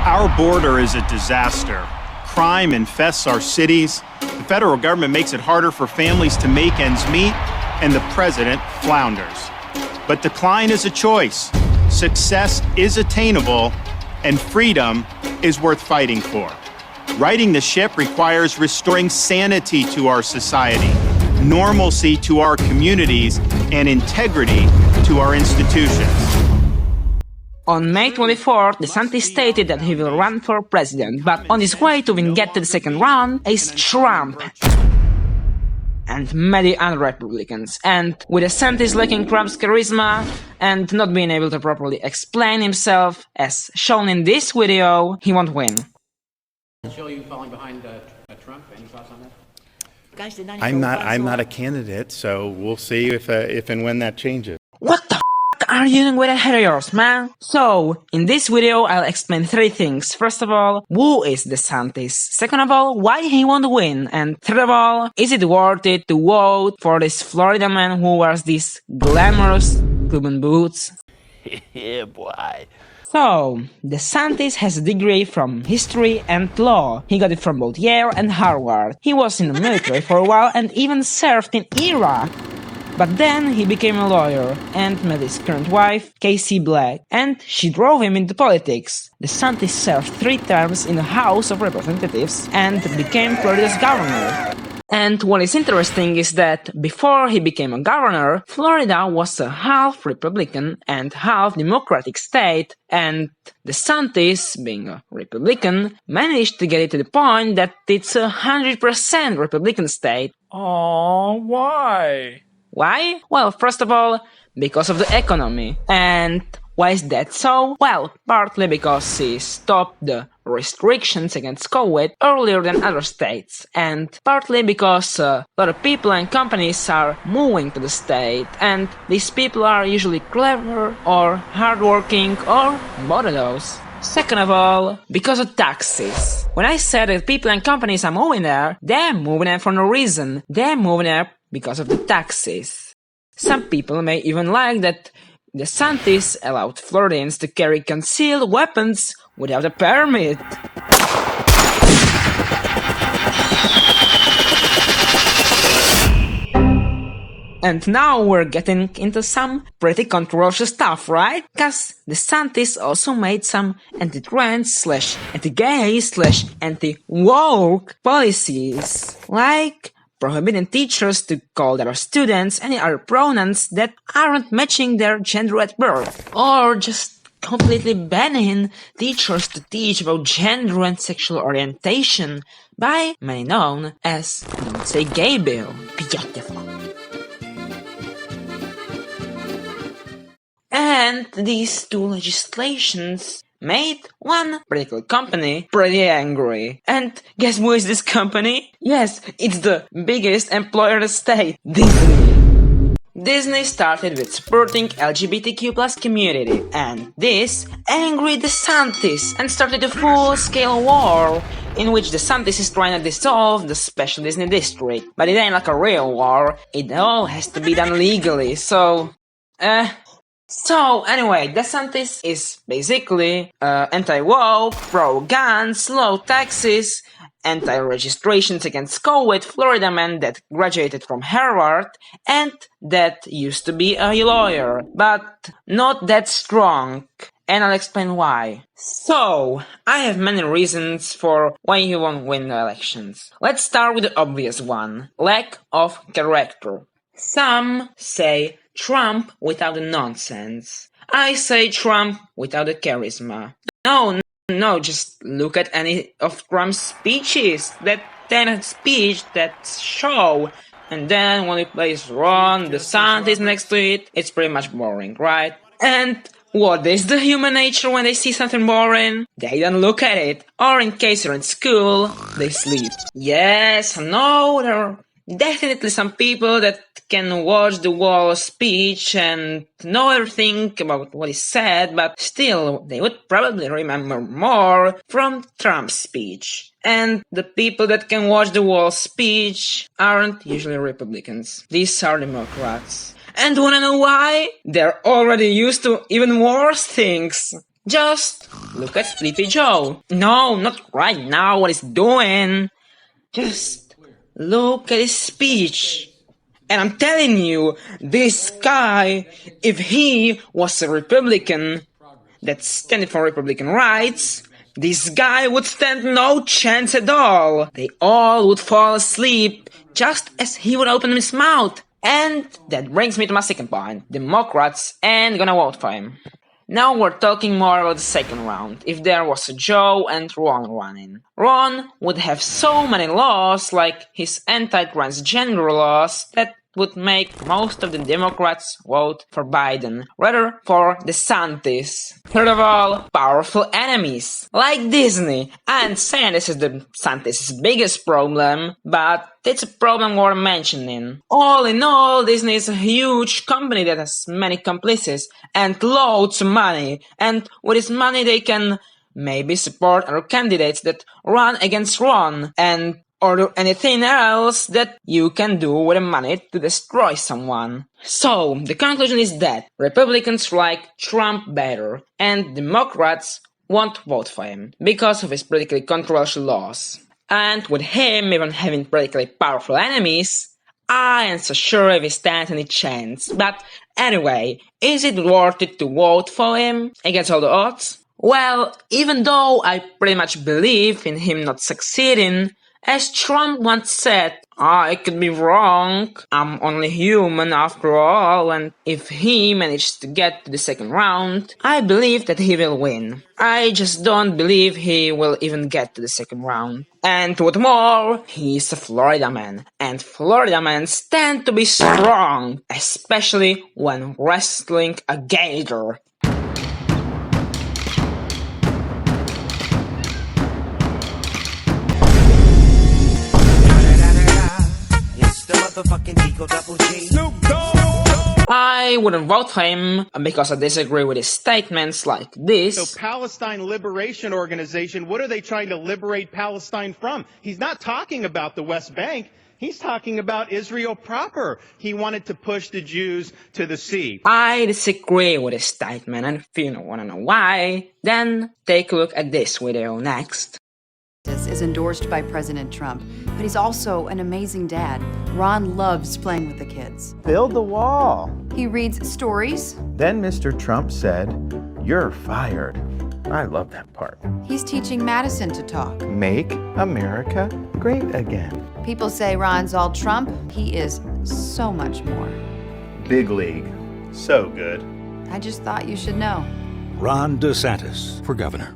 Our border is a disaster. Crime infests our cities. The federal government makes it harder for families to make ends meet, and the president flounders. But decline is a choice. Success is attainable, and freedom is worth fighting for. Righting the ship requires restoring sanity to our society, normalcy to our communities, and integrity to our institutions. On May 24th, DeSantis stated that he will run for president, but on his way to even get to the second round is Trump and many other Republicans. And with DeSantis lacking Trump's charisma and not being able to properly explain himself, as shown in this video, he won't win. Show you falling behind Trump. Any thoughts on that? I'm not a candidate, so we'll see if and when that changes. What the f are you doing with a head of yours, man? So, in this video, I'll explain three things. First of all, who is DeSantis? Second of all, why he won't win? And third of all, is it worth it to vote for this Florida man who wears these glamorous Cuban boots? Yeah, boy. So, DeSantis has a degree from history and law. He got it from both Yale and Harvard. He was in the military for a while and even served in Iraq. But then he became a lawyer and met his current wife, Casey Black, and she drove him into politics. DeSantis served 3 terms in the House of Representatives and became Florida's governor. And what is interesting is that before he became a governor, Florida was a half Republican and half Democratic state, and DeSantis, being a Republican, managed to get it to the point that it's a 100% Republican state. Aww, why? Why? Well, first of all, because of the economy. And why is that so? Well, partly because he stopped the restrictions against COVID earlier than other states, and partly because a lot of people and companies are moving to the state, and these people are usually clever or hardworking or both of those. Second of all, because of taxes. When I said that people and companies are moving there, they're moving there for no reason. They're moving there because of the taxes. Some people may even like that DeSantis allowed Floridians to carry concealed weapons without a permit. And now we're getting into some pretty controversial stuff, right? Cause DeSantis also made some anti-trans / anti-gay / anti-woke policies, like prohibiting teachers to call their students any other pronouns that aren't matching their gender at birth, or just completely banning teachers to teach about gender and sexual orientation by many known as Don't Say Gay Bill. Beautiful. And these two legislations made one political company pretty angry. And guess who is this company? Yes, it's the biggest employer in the state, Disney. Disney started with supporting LGBTQ+ community, and this angered DeSantis and started a full-scale war in which DeSantis is trying to dissolve the special Disney district. But it ain't like a real war, it all has to be done legally, so anyway, DeSantis is basically anti-woke, pro-guns, low taxes, anti-registrations against COVID Florida man that graduated from Harvard and that used to be a lawyer, but not that strong. And I'll explain why. So, I have many reasons for why he won't win the elections. Let's start with the obvious one: lack of character. Some say Trump without the nonsense. I say Trump without the charisma. No, just look at any of Trump's speeches. That speech, that show. And then when he plays Ron DeSantis next to it, it's pretty much boring, right? And what is the human nature when they see something boring? They don't look at it. Or in case you're in school, they sleep. Yes, no, there are definitely some people that can watch the whole speech and know everything about what is said, but still, they would probably remember more from Trump's speech. And the people that can watch the whole speech aren't usually Republicans. These are Democrats. And wanna know why? They're already used to even worse things. Just look at Sleepy Joe. No, not right now what he's doing. Just look at his speech. And I'm telling you, this guy, if he was a Republican that standing for Republican rights, this guy would stand no chance at all. They all would fall asleep just as he would open his mouth. And that brings me to my second point. Democrats ain't gonna vote for him. Now we're talking more about the second round. If there was a Joe and Ron running, Ron would have so many laws, like his anti-transgender laws, that would make most of the Democrats vote for Biden, rather for DeSantis. Third of all, powerful enemies, like Disney. And saying this is DeSantis' biggest problem, but it's a problem worth mentioning. All in all, Disney is a huge company that has many accomplices and loads of money, and with this money they can maybe support other candidates that run against Ron, and or do anything else that you can do with the money to destroy someone. So, the conclusion is that Republicans like Trump better, and Democrats won't vote for him because of his politically controversial laws. And with him even having politically powerful enemies, I ain't so sure if he stands any chance. But anyway, is it worth it to vote for him against all the odds? Well, even though I pretty much believe in him not succeeding, as Trump once said, I could be wrong, I'm only human after all, and if he manages to get to the second round, I believe that he will win. I just don't believe he will even get to the second round. And what more, he's a Florida man, and Florida men tend to be strong, especially when wrestling a gator. I wouldn't vote for him because I disagree with his statements like this. So Palestine Liberation Organization, what are they trying to liberate Palestine from? He's not talking about the West Bank. He's talking about Israel proper. He wanted to push the Jews to the sea. I disagree with his statement, and if you want to know why, then take a look at this video next. Is endorsed by President Trump, but he's also an amazing dad. Ron loves playing with the kids. Build the wall. He reads stories. Then Mr. Trump said, "You're fired." I love that part. He's teaching Madison to talk. Make America great again. People say Ron's all Trump. He is so much more. Big league. So good. I just thought you should know. Ron DeSantis for governor.